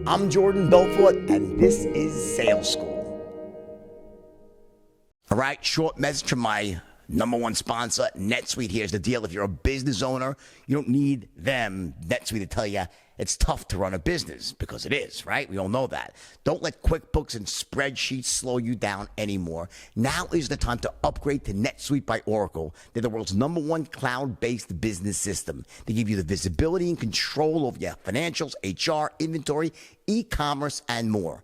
I'm Jordan Belfort, and this is Sales School. All right, short message from my number one sponsor, NetSuite. Here's the deal. If you're a business owner, you don't need them, NetSuite, to tell you it's tough to run a business, because it is, right? We all know that. Don't let QuickBooks and spreadsheets slow you down anymore. Now is the time to upgrade to NetSuite by Oracle. They're the world's number one cloud-based business system. They give you the visibility and control over your financials, HR, inventory, e-commerce, and more.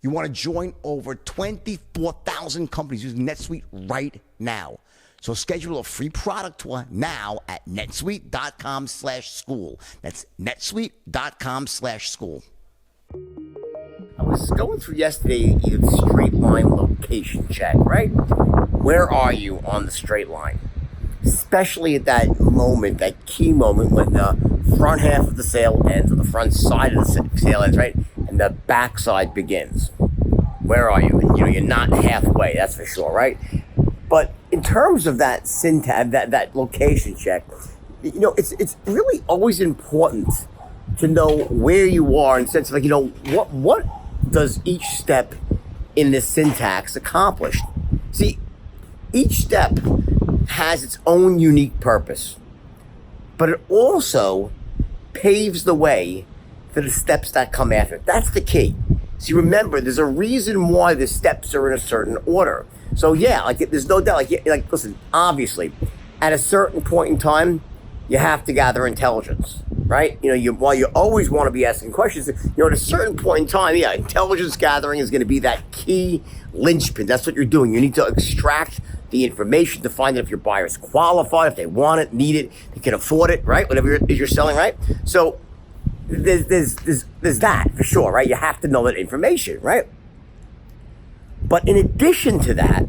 You want to join over 24,000 companies using NetSuite right now. So schedule a free product tour now at netsuite.com/school. That's netsuite.com/school. I was going through yesterday the straight line location check, right? Where are you on the straight line? Especially at that moment, that key moment when the front half of the sale ends, or the front side of the sale ends, right? And the back side begins. Where are you? And, you're not halfway, that's for sure, right? But in terms of that syntax, that location check, it's really always important to know where you are, in the sense of what does each step in this syntax accomplish? See, each step has its own unique purpose, but it also paves the way for the steps that come after it. That's the key. See, remember, there's a reason why the steps are in a certain order. So yeah, there's no doubt, listen, obviously, at a certain point in time, you have to gather intelligence, right? While you always want to be asking questions, at a certain point in time, yeah, intelligence gathering is going to be that key linchpin. That's what you're doing. You need to extract the information to find out if your buyers qualify, if they want it, need it, they can afford it, right? Whatever it is you're selling, right? So there's that for sure, right? You have to know that information, right? But in addition to that,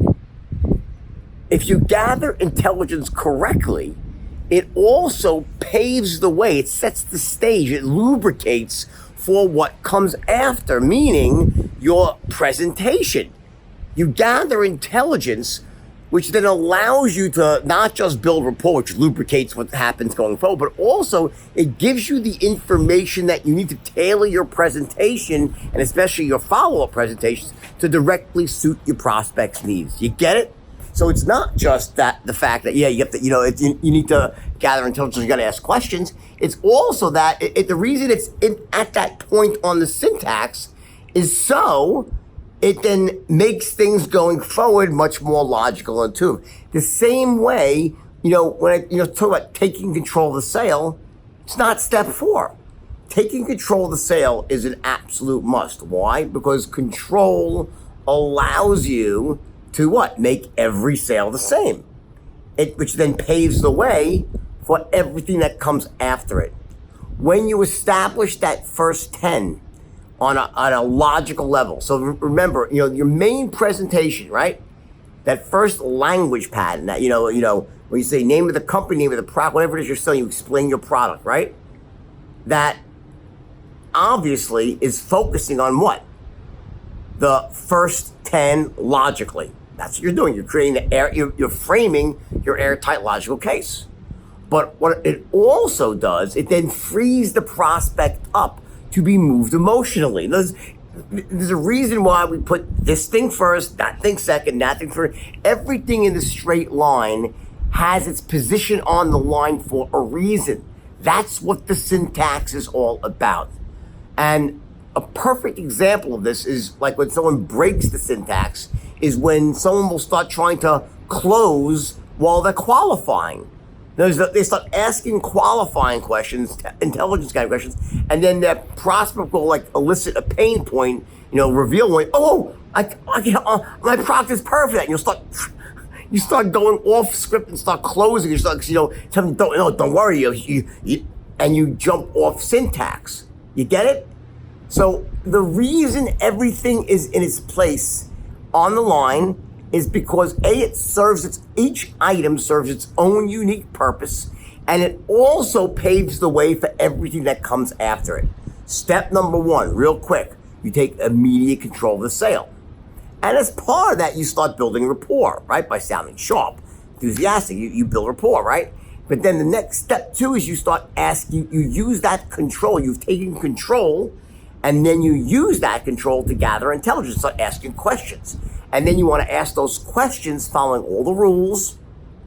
if you gather intelligence correctly, it also paves the way. It sets the stage. It lubricates for what comes after, meaning your presentation. You gather intelligence, which then allows you to not just build rapport, which lubricates what happens going forward, but also it gives you the information that you need to tailor your presentation, and especially your follow-up presentations, to directly suit your prospects' needs. You get it? So it's not just that the fact that, you have to, you need to gather intelligence, you got to ask questions. It's also that the reason it's at that point on the syntax is so it then makes things going forward much more logical and intuitive. The same way, when I talk about taking control of the sale, it's not step 4. Taking control of the sale is an absolute must. Why? Because control allows you to what? Make every sale the same. Which then paves the way for everything that comes after it. When you establish that first 10 on a logical level. So remember, your main presentation, right? That first language pattern that, when you say name of the company, name of the product, whatever it is you're selling, you explain your product, right? That obviously is focusing on what? The first 10 logically. That's what you're doing. You're creating you're framing your airtight logical case. But what it also does, it then frees the prospect up to be moved emotionally. There's a reason why we put this thing first, that thing second, that thing third. Everything in the straight line has its position on the line for a reason. That's what the syntax is all about. And a perfect example of this is like when someone breaks the syntax, is when someone will start trying to close while they're qualifying. They start asking qualifying questions, intelligence kind of questions, and then that prospect will elicit a pain point, reveal one. My product is perfect. And you start going off script and start closing. You start, tell them, don't worry, and you jump off syntax. You get it? So the reason everything is in its place on the line is because each item serves its own unique purpose, and it also paves the way for everything that comes after it. Step number 1, real quick, you take immediate control of the sale. And as part of that, you start building rapport, right? By sounding sharp, enthusiastic, you build rapport, right? But then the next step 2 is you start asking, you use that control, you've taken control, And then you use that control to gather intelligence, start asking questions. And then you want to ask those questions following all the rules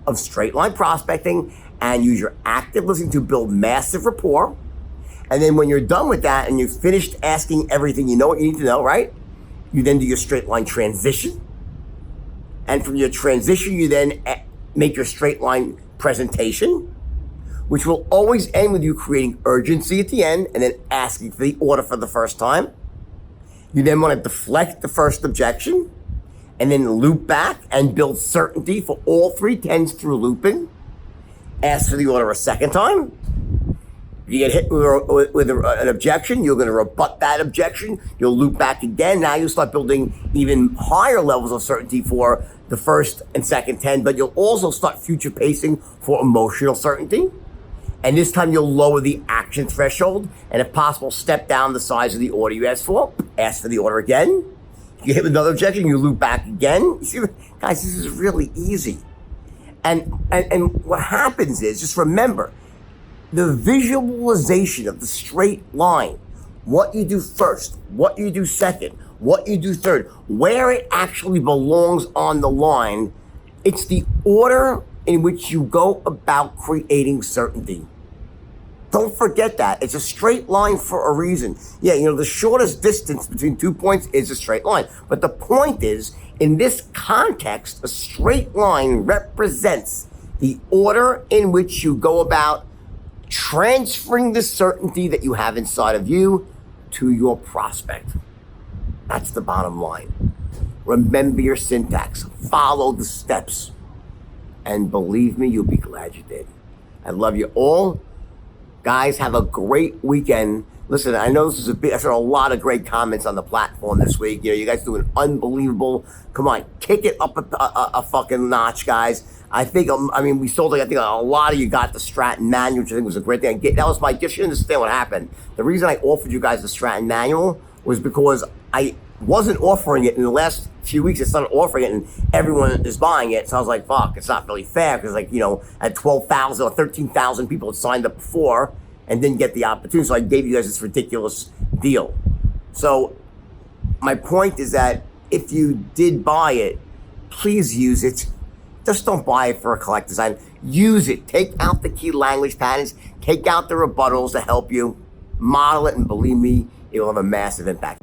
of straight line prospecting and use your active listening to build massive rapport. And then when you're done with that and you've finished asking everything you know what you need to know, right? You then do your straight line transition. And from your transition, you then make your straight line presentation, which will always end with you creating urgency at the end and then asking for the order for the first time. You then want to deflect the first objection and then loop back and build certainty for all 3 tens through looping. Ask for the order a second time. You get hit with an objection, you're going to rebut that objection. You'll loop back again. Now you'll start building even higher levels of certainty for the first and second 10, but you'll also start future pacing for emotional certainty. And this time you'll lower the action threshold and if possible, step down the size of the order you asked for. Ask for the order again. You hit with another objection, you loop back again. You see, guys, this is really easy. And what happens is, just remember, the visualization of the straight line, what you do first, what you do second, what you do third, where it actually belongs on the line, it's the order in which you go about creating certainty. Don't forget that. It's a straight line for a reason. Yeah, the shortest distance between 2 points is a straight line. But the point is, in this context, a straight line represents the order in which you go about transferring the certainty that you have inside of you to your prospect. That's the bottom line. Remember your syntax. Follow the steps. And believe me, you'll be glad you did. I love you all. Guys, have a great weekend. Listen, I know this is I've heard a lot of great comments on the platform this week. You guys doing unbelievable. Come on, kick it up a fucking notch, guys. We sold I think a lot of you got the Stratton manual, which I think was a great thing. That was my gift. You understand what happened. The reason I offered you guys the Stratton manual was because I wasn't offering it in the last few weeks. I started offering it and everyone is buying it. So I was like, fuck, it's not really fair because I had 12,000 or 13,000 people had signed up before and didn't get the opportunity. So I gave you guys this ridiculous deal. So my point is that if you did buy it, please use it. Just don't buy it for a collector's item. Use it. Take out the key language patterns. Take out the rebuttals to help you. Model it, and believe me, it will have a massive impact.